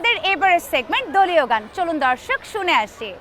আমাদের এবারের সেগমেন্ট দলীয় গান। চলুন দর্শক শুনে আসি।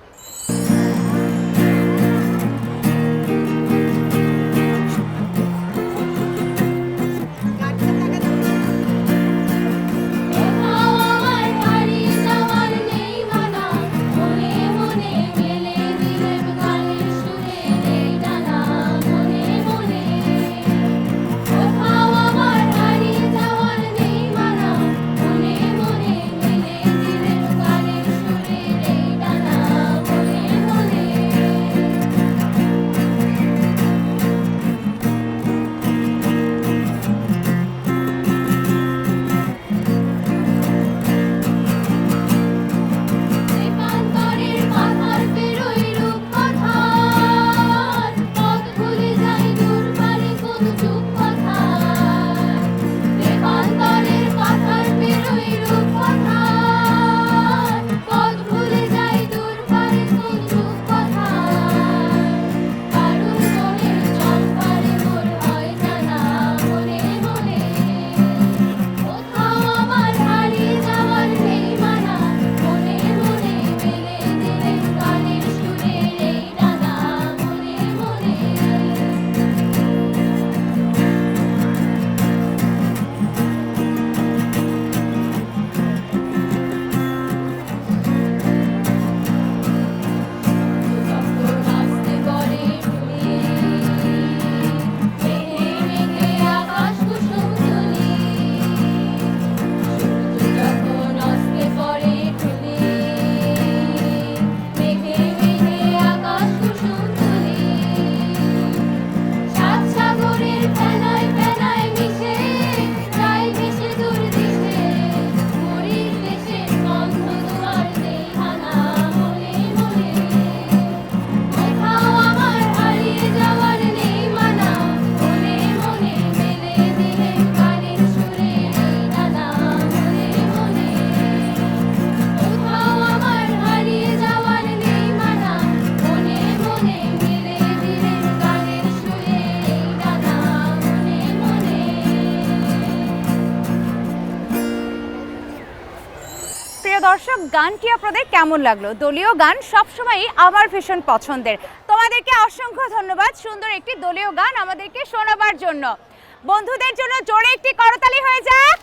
দর্শক, গানটি আপনাদের কেমন লাগলো? দলীয় গান সবসময়ই আমার ভীষণ পছন্দের। তোমাদেরকে অসংখ্য ধন্যবাদ সুন্দর একটি দলীয় গান আমাদেরকে শোনাবার জন্য। বন্ধুদের জন্য জোরে একটি করতালি হয়ে যাক।